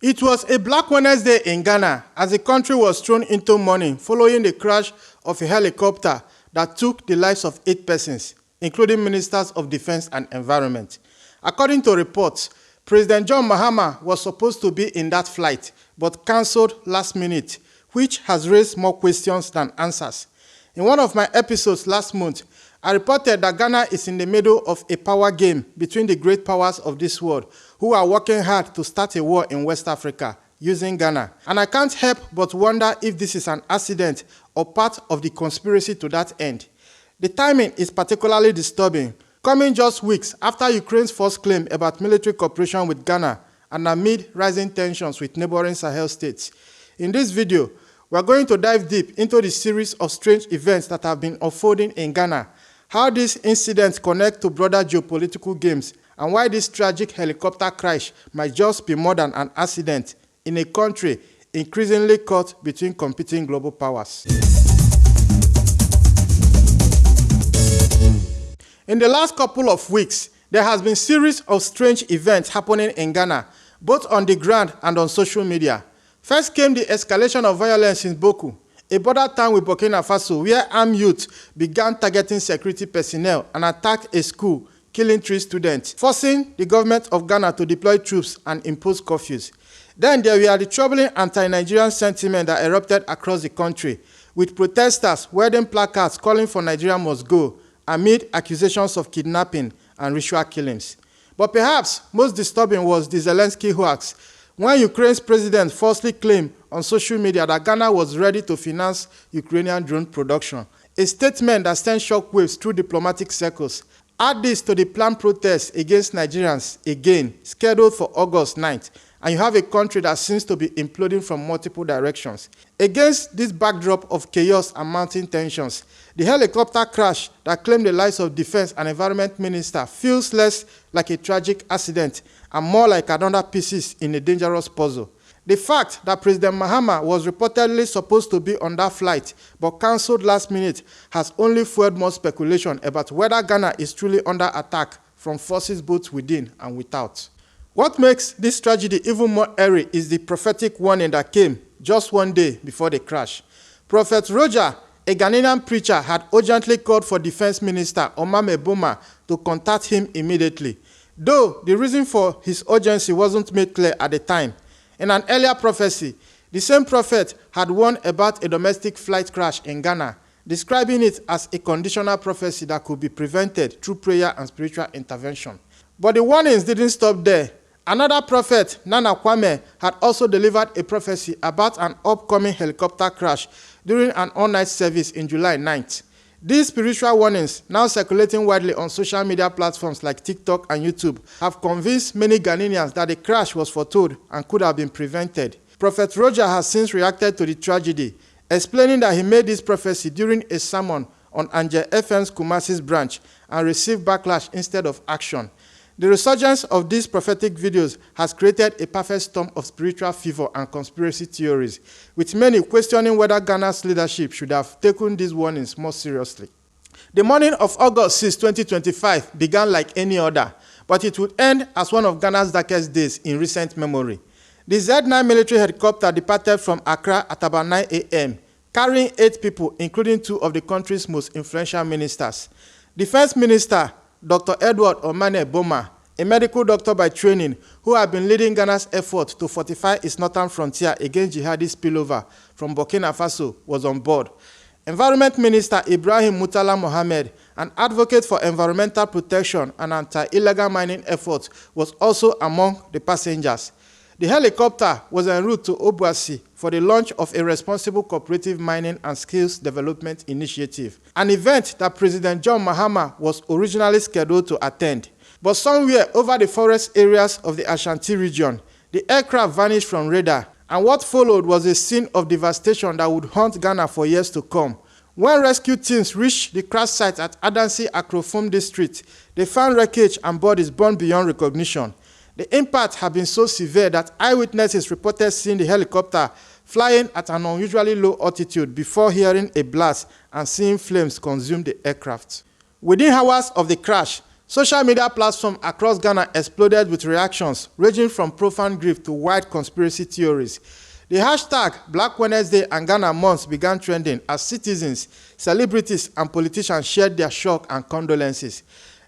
It was a Black Wednesday in Ghana as the country was thrown into mourning following the crash of a helicopter that took the lives of 8 persons, including ministers of defense and environment. According to reports, President John Mahama was supposed to be in that flight but cancelled last minute, which has raised more questions than answers. In one of my episodes last month, I reported that Ghana is in the middle of a power game between the great powers of this world who are working hard to start a war in West Africa using Ghana. And I can't help but wonder if this is an accident or part of the conspiracy to that end. The timing is particularly disturbing, coming just weeks after Ukraine's first claim about military cooperation with Ghana and amid rising tensions with neighboring Sahel states. In this video, we are going to dive deep into the series of strange events that have been unfolding in Ghana, how these incidents connect to broader geopolitical games, and why this tragic helicopter crash might just be more than an accident in a country increasingly caught between competing global powers. In the last couple of weeks, there has been a series of strange events happening in Ghana, both on the ground and on social media. First came the escalation of violence in Bawku, a border town with Burkina Faso, where armed youth began targeting security personnel and attacked a school, killing 3 students, forcing the government of Ghana to deploy troops and impose curfews. Then there were the troubling anti-Nigerian sentiment that erupted across the country, with protesters wearing placards calling for Nigeria must go, amid accusations of kidnapping and ritual killings. But perhaps most disturbing was the Zelensky hoax, when Ukraine's president falsely claimed on social media that Ghana was ready to finance Ukrainian drone production, a statement that sent shockwaves through diplomatic circles. Add this to the planned protests against Nigerians, again scheduled for August 9th, and you have a country that seems to be imploding from multiple directions. Against this backdrop of chaos and mounting tensions, the helicopter crash that claimed the lives of Defense and Environment Minister feels less like a tragic accident and more like another piece in a dangerous puzzle. The fact that President Mahama was reportedly supposed to be on that flight but cancelled last minute has only fueled more speculation about whether Ghana is truly under attack from forces both within and without. What makes this tragedy even more eerie is the prophetic warning that came just one day before the crash. Prophet Roger, a Ghanaian preacher, had urgently called for Defense Minister Omane Boamah to contact him immediately, though the reason for his urgency wasn't made clear at the time. In an earlier prophecy, the same prophet had warned about a domestic flight crash in Ghana, describing it as a conditional prophecy that could be prevented through prayer and spiritual intervention. But the warnings didn't stop there. Another prophet, Nana Kwame, had also delivered a prophecy about an upcoming helicopter crash during an all-night service in July 9th. These spiritual warnings, now circulating widely on social media platforms like TikTok and YouTube, have convinced many Ghanaians that the crash was foretold and could have been prevented. Prophet Roger has since reacted to the tragedy, explaining that he made this prophecy during a sermon on Angel FM's Kumasi's branch and received backlash instead of action. The resurgence of these prophetic videos has created a perfect storm of spiritual fever and conspiracy theories, with many questioning whether Ghana's leadership should have taken these warnings more seriously. The morning of August 6, 2025 began like any other, but it would end as one of Ghana's darkest days in recent memory. The Z9 military helicopter departed from Accra at about 9 a.m., carrying 8 people, including 2 of the country's most influential ministers. Defense Minister Dr. Edward Omane Boamah, a medical doctor by training who had been leading Ghana's effort to fortify its northern frontier against jihadi spillover from Burkina Faso, was on board. Environment Minister Ibrahim Murtala Muhammed, an advocate for environmental protection and anti-illegal mining efforts, was also among the passengers. The helicopter was en route to Obuasi for the launch of a responsible cooperative mining and skills development initiative, an event that President John Mahama was originally scheduled to attend. But somewhere over the forest areas of the Ashanti region, the aircraft vanished from radar, and what followed was a scene of devastation that would haunt Ghana for years to come. When rescue teams reached the crash site at Adansi Akrofom district, they found wreckage and bodies burned beyond recognition. The impact had been so severe that eyewitnesses reported seeing the helicopter flying at an unusually low altitude before hearing a blast and seeing flames consume the aircraft. Within hours of the crash, Social media platforms across Ghana exploded with reactions ranging from profound grief to wild conspiracy theories. The hashtag Black Wednesday and Ghana Months began trending as citizens, celebrities, and politicians shared their shock and condolences.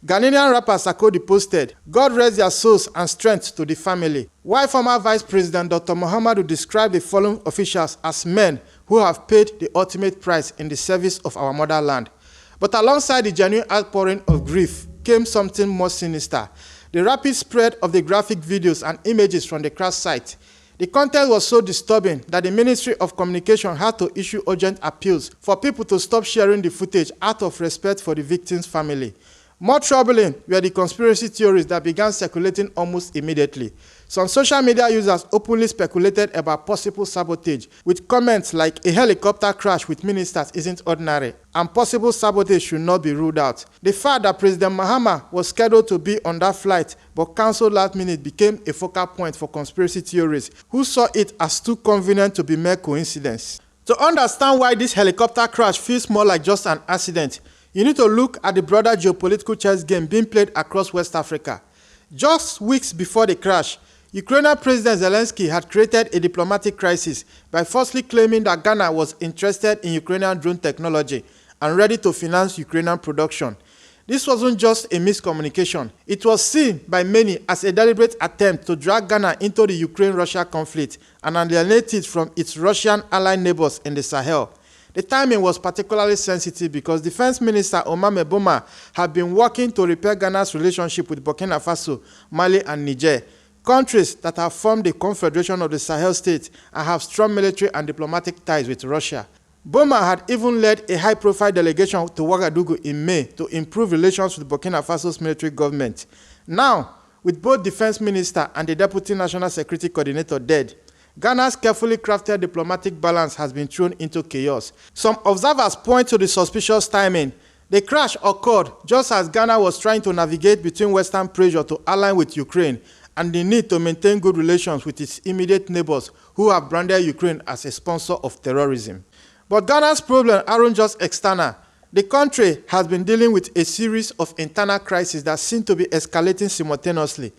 Ghanaian rapper Sarkodie posted, "God rest their souls and strength to the family," while former Vice President Dr. Muhammed described the fallen officials as men who have paid the ultimate price in the service of our motherland. But alongside the genuine outpouring of grief came something more sinister: the rapid spread of the graphic videos and images from the crash site. The content was so disturbing that the Ministry of Communication had to issue urgent appeals for people to stop sharing the footage out of respect for the victim's family. More troubling were the conspiracy theories that began circulating almost immediately. Some social media users openly speculated about possible sabotage, with comments like "a helicopter crash with ministers isn't ordinary," and possible sabotage should not be ruled out. The fact that President Muhammad was scheduled to be on that flight but cancelled last minute became a focal point for conspiracy theorists, who saw it as too convenient to be mere coincidence. To understand why this helicopter crash feels more like just an accident, you need to look at the broader geopolitical chess game being played across West Africa. Just weeks before the crash, Ukrainian President Zelensky had created a diplomatic crisis by falsely claiming that Ghana was interested in Ukrainian drone technology and ready to finance Ukrainian production. This wasn't just a miscommunication. It was seen by many as a deliberate attempt to drag Ghana into the Ukraine-Russia conflict and alienate it from its Russian allied neighbors in the Sahel. The timing was particularly sensitive because Defense Minister Omane Boamah had been working to repair Ghana's relationship with Burkina Faso, Mali, and Niger, countries that have formed the Confederation of the Sahel states and have strong military and diplomatic ties with Russia. Boamah had even led a high-profile delegation to Ouagadougou in May to improve relations with Burkina Faso's military government. Now, with both Defense Minister and the Deputy National Security Coordinator dead, Ghana's carefully crafted diplomatic balance has been thrown into chaos. Some observers point to the suspicious timing. The crash occurred just as Ghana was trying to navigate between Western pressure to align with Ukraine and the need to maintain good relations with its immediate neighbors who have branded Ukraine as a sponsor of terrorism. But Ghana's problems aren't just external. The country has been dealing with a series of internal crises that seem to be escalating simultaneously.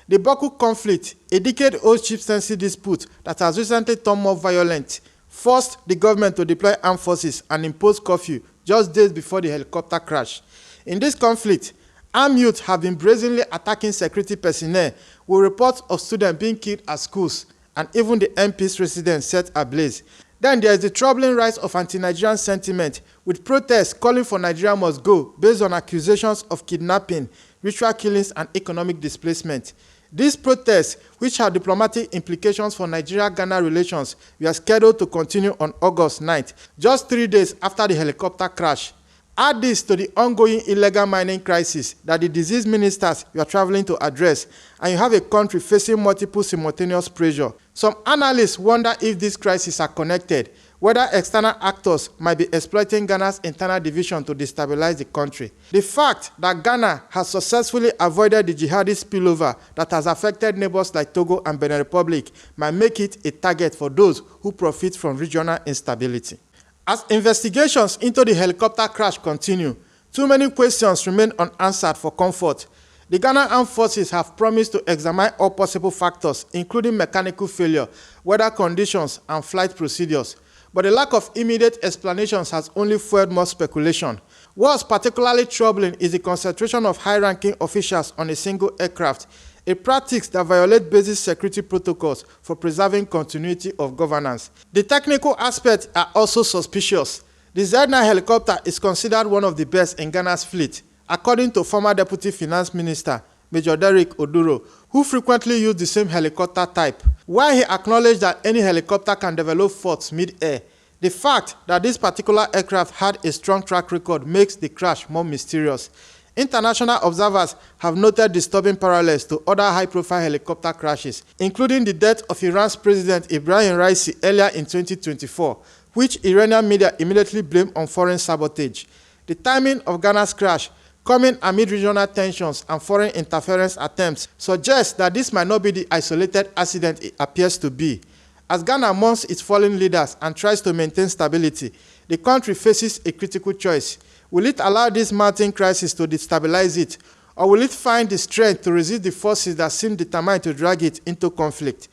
The Bawku conflict, a decade-old chieftaincy dispute that has recently turned more violent, forced the government to deploy armed forces and impose curfew just days before the helicopter crash. In this conflict, armed youth have been brazenly attacking security personnel, with reports of students being killed at schools and even the MP's residence set ablaze. Then there is the troubling rise of anti-Nigerian sentiment, with protests calling for Nigeria must go based on accusations of kidnapping, ritual killings, and economic displacement. These protests, which have diplomatic implications for Nigeria-Ghana relations, were scheduled to continue on August 9th, just 3 days after the helicopter crash. Add this to the ongoing illegal mining crisis that the disease ministers were traveling to address, and you have a country facing multiple simultaneous pressure. Some analysts wonder if these crises are connected, whether external actors might be exploiting Ghana's internal division to destabilize the country. The fact that Ghana has successfully avoided the jihadist spillover that has affected neighbors like Togo and Benin Republic might make it a target for those who profit from regional instability. As investigations into the helicopter crash continue, too many questions remain unanswered for comfort. The Ghana Armed Forces have promised to examine all possible factors, including mechanical failure, weather conditions, and flight procedures. But the lack of immediate explanations has only fueled more speculation. What's particularly troubling is the concentration of high-ranking officials on a single aircraft, a practice that violates basic security protocols for preserving continuity of governance. The technical aspects are also suspicious. The Z9 helicopter is considered one of the best in Ghana's fleet, according to former Deputy Finance Minister Major Derrick Oduro, who frequently used the same helicopter type. While he acknowledged that any helicopter can develop faults mid-air, the fact that this particular aircraft had a strong track record makes the crash more mysterious. International observers have noted disturbing parallels to other high-profile helicopter crashes, including the death of Iran's President Ibrahim earlier in 2024, which Iranian media immediately blamed on foreign sabotage. The timing of Ghana's crash, coming amid regional tensions and foreign interference attempts, suggests that this might not be the isolated accident it appears to be. As Ghana mourns its fallen leaders and tries to maintain stability, the country faces a critical choice. Will it allow this mounting crisis to destabilize it, Or will it find the strength to resist the forces that seem determined to drag it into conflict?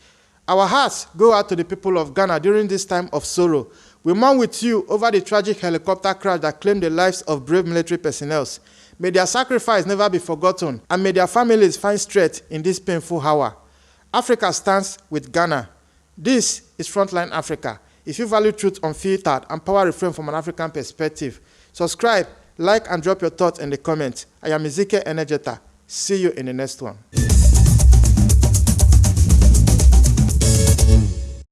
Our hearts go out to the people of Ghana during this time of sorrow. We mourn with you over the tragic helicopter crash that claimed the lives of brave military personnel. May their sacrifice never be forgotten, and may their families find strength in this painful hour. Africa stands with Ghana. This is Frontline Africa. If you value truth unfiltered and power reframed from an African perspective, subscribe, like, and drop your thoughts in the comments. I am Ezekiel Enejeta. See you in the next one.